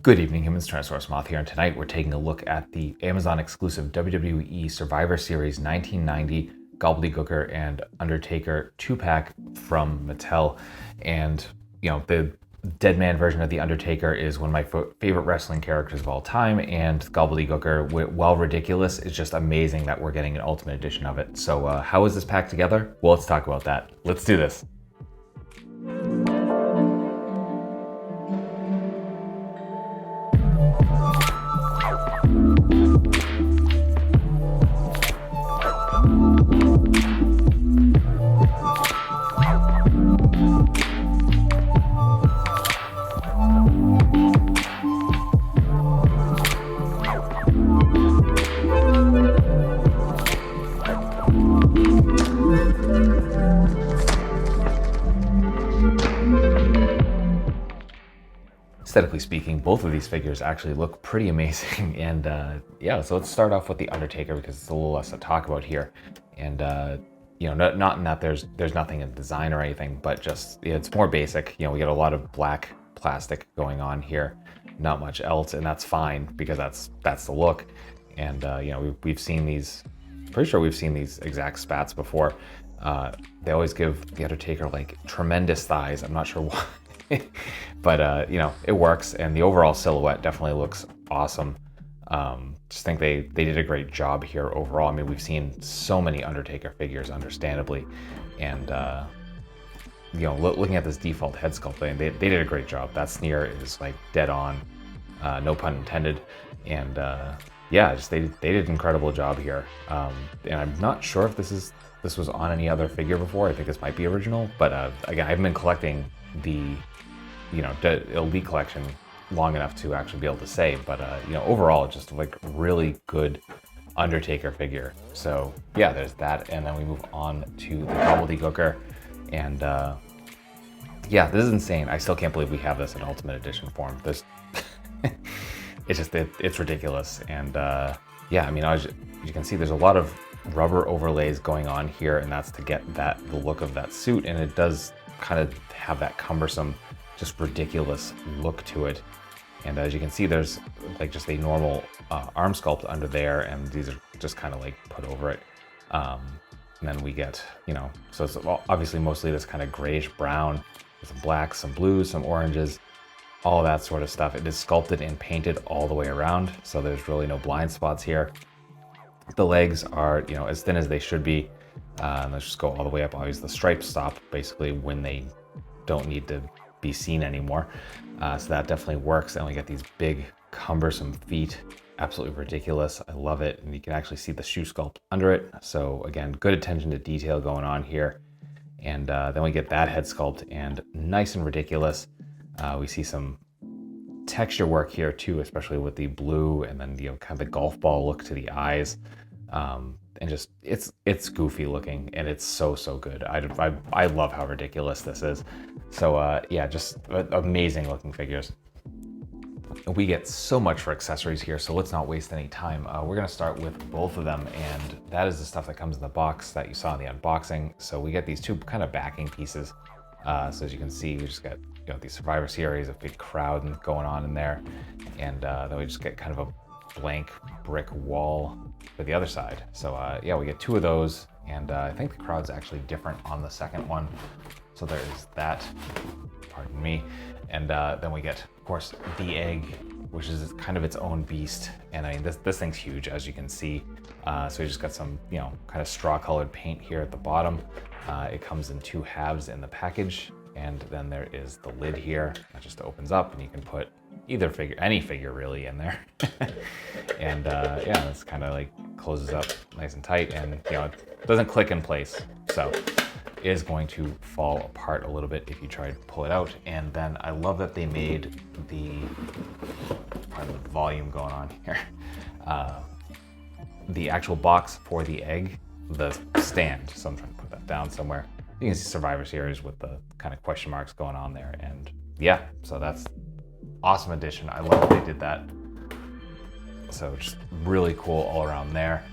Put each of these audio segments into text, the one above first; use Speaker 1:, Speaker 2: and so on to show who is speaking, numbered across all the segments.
Speaker 1: Good evening, humans. Tyrannosaurusmoth here, and tonight we're taking a look at the Amazon exclusive WWE Survivor Series 1990 Gobbledy Gooker and Undertaker 2-pack from Mattel. And, you know, the Dead Man version of the Undertaker is one of my favorite wrestling characters of all time, and Gobbledy Gooker, while ridiculous, is just amazing that we're getting an Ultimate Edition of it. So how is this packed together? Well, let's talk about that. Let's do this. Aesthetically speaking, both of these figures actually look pretty amazing. And yeah, so let's start off with the Undertaker because it's a little less to talk about here. And you know, not in that there's nothing in design or anything, but just it's more basic. You know, we get a lot of black plastic going on here, not much else, and that's fine because that's the look. And you know, we've seen these. Pretty sure we've seen these exact spats before. They always give the Undertaker like tremendous thighs. I'm not sure why. But you know, it works, and the overall silhouette definitely looks awesome. Just think they did a great job here overall. I mean, we've seen so many Undertaker figures, understandably, and you know, looking at this default head sculpt thing, they did a great job. That sneer is like dead on, no pun intended, and yeah, just they did an incredible job here. And I'm not sure if this was on any other figure before. I think this might be original, but again, I haven't been collecting the Elite collection long enough to actually be able to say, but you know, overall just like really good Undertaker figure. So yeah, there's that, and then we move on to the Gobbledy Gooker, and yeah, this is insane. I still can't believe we have this in Ultimate Edition form. This it's ridiculous. And yeah, I mean, as you can see, there's a lot of rubber overlays going on here, and that's to get the look of that suit, and it does kind of have that cumbersome, just ridiculous look to it. And as you can see, there's like just a normal arm sculpt under there, and these are just kind of like put over it. And then we get, you know, so it's obviously mostly this kind of grayish brown with some blacks, some blues, some oranges, all that sort of stuff. It is sculpted and painted all the way around, so there's really no blind spots here. The legs are, you know, as thin as they should be. Let's just go all the way up. Obviously, the stripes stop basically when they don't need to be seen anymore. So that definitely works. And we get these big, cumbersome feet. Absolutely ridiculous. I love it. And you can actually see the shoe sculpt under it. So again, good attention to detail going on here. And then we get that head sculpt, and nice and ridiculous. We see some texture work here too, especially with the blue, and then, you know, kind of the golf ball look to the eyes. And just it's goofy looking, and it's so good. I love how ridiculous this is. So yeah, just amazing looking figures. We get so much for accessories here, so let's not waste any time. We're gonna start with both of them, and that is the stuff that comes in the box that you saw in the unboxing. So we get these two kind of backing pieces. So as you can see, we just got, you know, the Survivor Series, a big crowd going on in there, and then we just get kind of a blank brick wall for the other side. So yeah, we get two of those, and I think the crowd's actually different on the second one. So there is that, pardon me. And then we get, of course, the egg, which is kind of its own beast. And I mean, this thing's huge, as you can see. So we just got some, you know, kind of straw colored paint here at the bottom. It comes in two halves in the package. And then there is the lid here that just opens up, and you can put either figure, any figure really, in there. And yeah, it's kind of like closes up nice and tight, and you know, it doesn't click in place. So it is going to fall apart a little bit if you try to pull it out. And then I love that they made pardon the volume going on here, the actual box for the egg, the stand. So I'm trying to put that down somewhere. You can see Survivor Series with the kind of question marks going on there. And yeah, so that's awesome addition. I love that they did that. So just really cool all around there.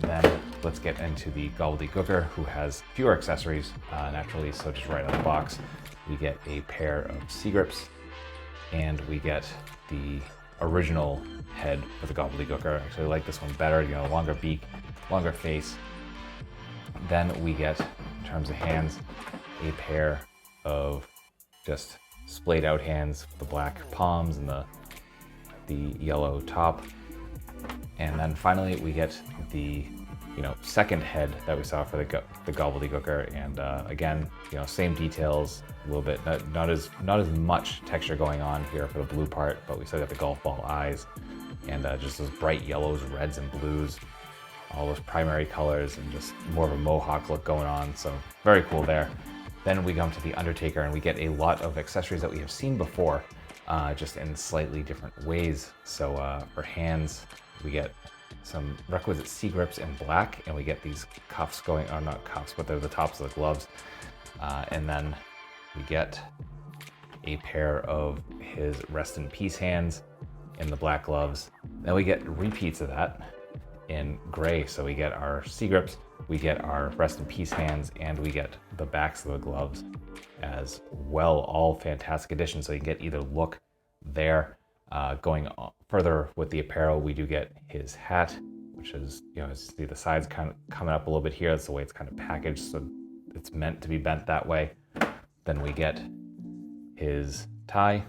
Speaker 1: Then let's get into the Gobbledy Gooker, who has fewer accessories naturally. So just right out of the box, we get a pair of C grips, and we get the original head for the Gobbledy Gooker. Actually, I like this one better, you know, longer beak, longer face. Then we get, in terms of hands, a pair of just splayed out hands with the black palms and the yellow top. And then finally we get the, you know, second head that we saw for the Gobbledy Gooker. And again, you know, same details, a little bit, not as much texture going on here for the blue part, but we still got the golf ball eyes and just those bright yellows, reds, and blues, all those primary colors, and just more of a mohawk look going on. So very cool there. Then we come to the Undertaker, and we get a lot of accessories that we have seen before, just in slightly different ways. So for hands, we get some requisite C-grips in black, and we get these cuffs going, or not cuffs, but they're the tops of the gloves. And then we get a pair of his rest in peace hands in the black gloves. Then we get repeats of that in gray. So we get our C-grips, we get our rest in peace hands, and we get the backs of the gloves as well. All fantastic additions. So you can get either look there. Going further with the apparel, we do get his hat, which is, you know, as you see the sides kind of coming up a little bit here. That's the way it's kind of packaged, so it's meant to be bent that way. Then we get his tie.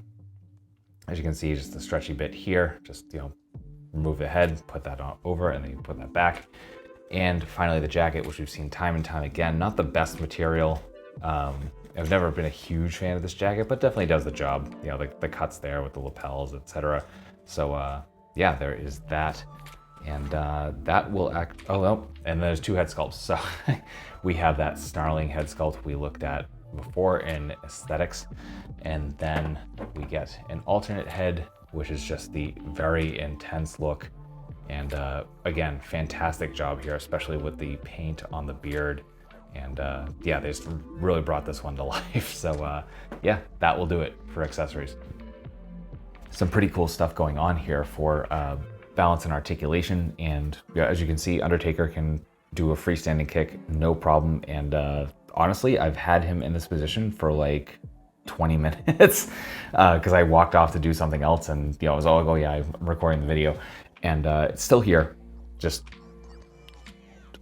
Speaker 1: As you can see, just a stretchy bit here. Just, you know, remove the head, put that on over, and then you put that back. And finally the jacket, which we've seen time and time again. Not the best material. I've never been a huge fan of this jacket, but definitely does the job. You know, the cuts there with the lapels, etc. So yeah, there is that. And that will act, oh no, and there's two head sculpts. So we have that snarling head sculpt we looked at before in aesthetics. And then we get an alternate head, which is just the very intense look. And again, fantastic job here, especially with the paint on the beard. And yeah, they just really brought this one to life. So yeah, that will do it for accessories. Some pretty cool stuff going on here for balance and articulation. And yeah, as you can see, Undertaker can do a freestanding kick, no problem. And honestly, I've had him in this position for like 20 minutes because I walked off to do something else, and you know, I was all, oh yeah, I'm recording the video, and it's still here. Just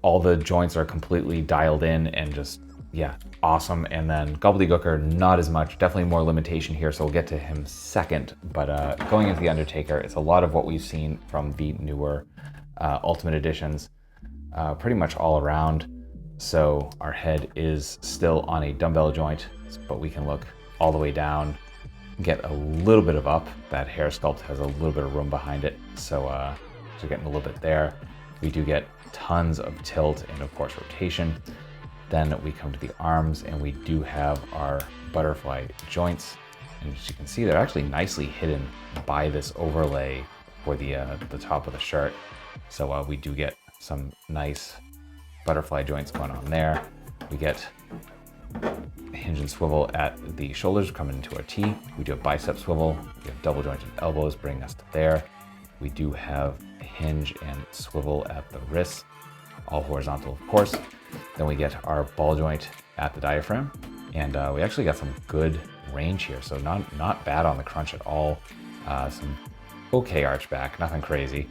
Speaker 1: all the joints are completely dialed in, and just, yeah, awesome. And then Gobbledy Gooker, not as much, definitely more limitation here, so we'll get to him second. But going into the Undertaker, it's a lot of what we've seen from the newer Ultimate Editions, pretty much all around. So our head is still on a dumbbell joint, but we can look all the way down, get a little bit of up. That hair sculpt has a little bit of room behind it, so getting a little bit there. We do get tons of tilt and of course rotation. Then we come to the arms, and we do have our butterfly joints, and as you can see, they're actually nicely hidden by this overlay for the top of the shirt. So we do get some nice butterfly joints going on there. We get hinge and swivel at the shoulders coming into our T. We do a bicep swivel. We have double jointed elbows bringing us to there. We do have a hinge and swivel at the wrists, all horizontal of course. Then we get our ball joint at the diaphragm, and we actually got some good range here, so not bad on the crunch at all. Some okay arch back, nothing crazy,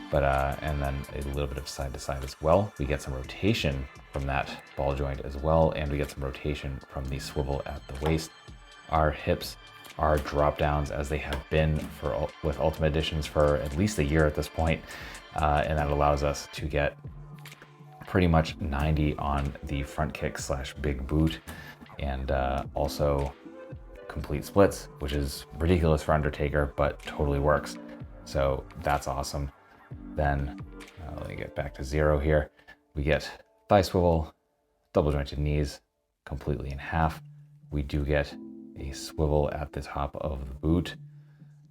Speaker 1: but and then a little bit of side to side as well. We get some rotation from that ball joint as well, and we get some rotation from the swivel at the waist. Our hips are drop downs, as they have been with Ultimate Editions for at least a year at this point, and that allows us to get pretty much 90 on the front kick slash big boot, and also complete splits, which is ridiculous for Undertaker, but totally works. So that's awesome. Then let me get back to zero here. We get thigh swivel, double jointed knees, completely in half. We do get a swivel at the top of the boot.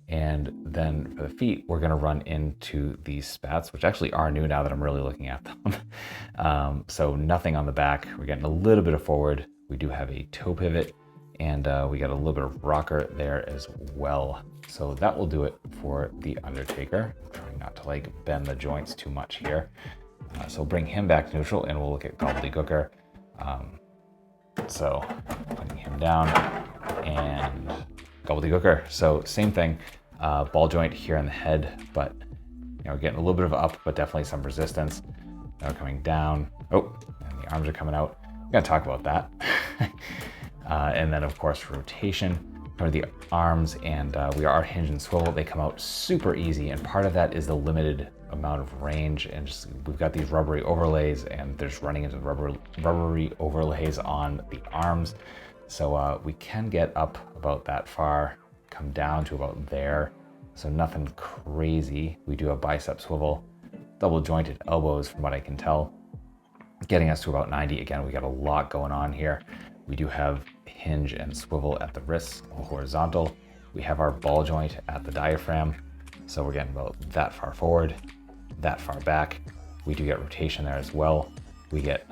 Speaker 1: And then for the feet, we're gonna run into these spats, which actually are new now that I'm really looking at them. So nothing on the back. We're getting a little bit of forward. We do have a toe pivot, and we got a little bit of rocker there as well. So that will do it for the Undertaker. I'm trying not to like bend the joints too much here. So bring him back to neutral, and we'll look at Gobbledy Gooker. So putting him down, and Gobbledy Gooker. So same thing, ball joint here in the head, but we're getting a little bit of up, but definitely some resistance. Now we're coming down. Oh, and the arms are coming out. I'm gonna talk about that. And then of course, rotation, come to the arms, and we are hinge and swivel. They come out super easy, and part of that is the limited amount of range, and just we've got these rubbery overlays, and they're just running into rubbery overlays on the arms. So we can get up about that far, come down to about there. So nothing crazy. We do have bicep swivel, double jointed elbows from what I can tell, getting us to about 90. Again, we got a lot going on here. We do have hinge and swivel at the wrists, horizontal. We have our ball joint at the diaphragm. So we're getting about that far forward, that far back. We do get rotation there as well. We get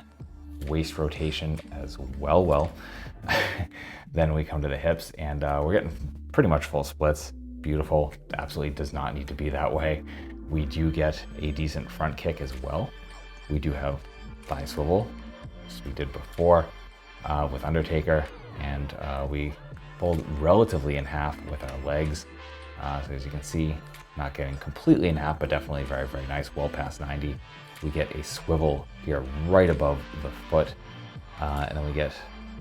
Speaker 1: waist rotation as well. Then we come to the hips, and we're getting pretty much full splits. Beautiful. Absolutely does not need to be that way. We do get a decent front kick as well. We do have thigh swivel, as we did before with Undertaker, and we fold relatively in half with our legs. So as you can see, not getting completely in half, but definitely very, very nice, well past 90. We get a swivel here right above the foot, and then we get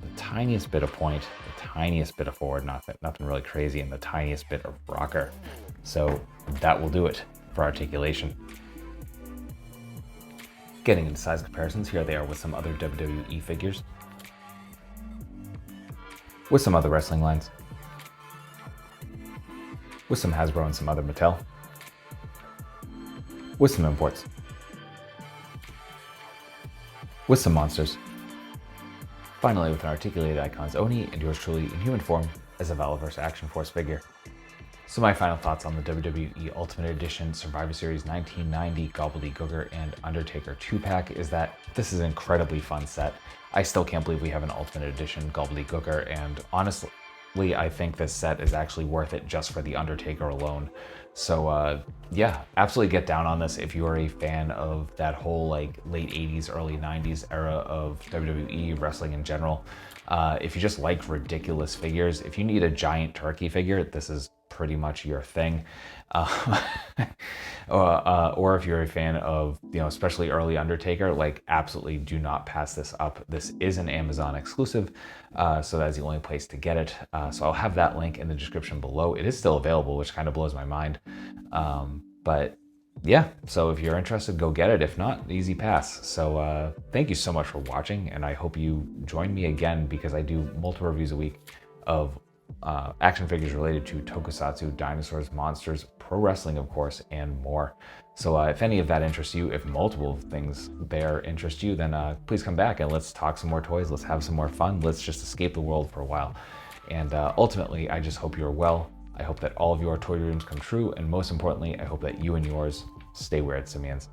Speaker 1: the tiniest bit of point, the tiniest bit of forward, nothing really crazy, and the tiniest bit of rocker. So that will do it for articulation. Getting into size comparisons, here they are with some other WWE figures, with some other wrestling lines, with some Hasbro and some other Mattel, with some imports, with some monsters. Finally, with an articulated icons Oni and yours truly in human form as a Valaverse Action Force figure. So my final thoughts on the WWE Ultimate Edition Survivor Series 1990 Gobbledy Gooker and Undertaker 2-pack is that this is an incredibly fun set. I still can't believe we have an Ultimate Edition Gobbledy Gooker, and honestly, I think this set is actually worth it just for the Undertaker alone. So yeah, absolutely get down on this if you are a fan of that whole like late 80s, early 90s era of WWE wrestling in general. If you just like ridiculous figures, if you need a giant turkey figure, this is pretty much your thing. Or if you're a fan of, especially early Undertaker, like absolutely do not pass this up. This is an Amazon exclusive, so that's the only place to get it. So I'll have that link in the description below. It is still available, which kind of blows my mind. But yeah, so if you're interested, go get it. If not, easy pass. So thank you so much for watching, and I hope you join me again, because I do multiple reviews a week of action figures related to tokusatsu, dinosaurs, monsters, pro wrestling, of course, and more. So if any of that interests you, if multiple things there interest you, then please come back and let's talk some more toys. Let's have some more fun. Let's just escape the world for a while. And ultimately, I just hope you're well. I hope that all of your toy dreams come true. And most importantly, I hope that you and yours stay weird, simians.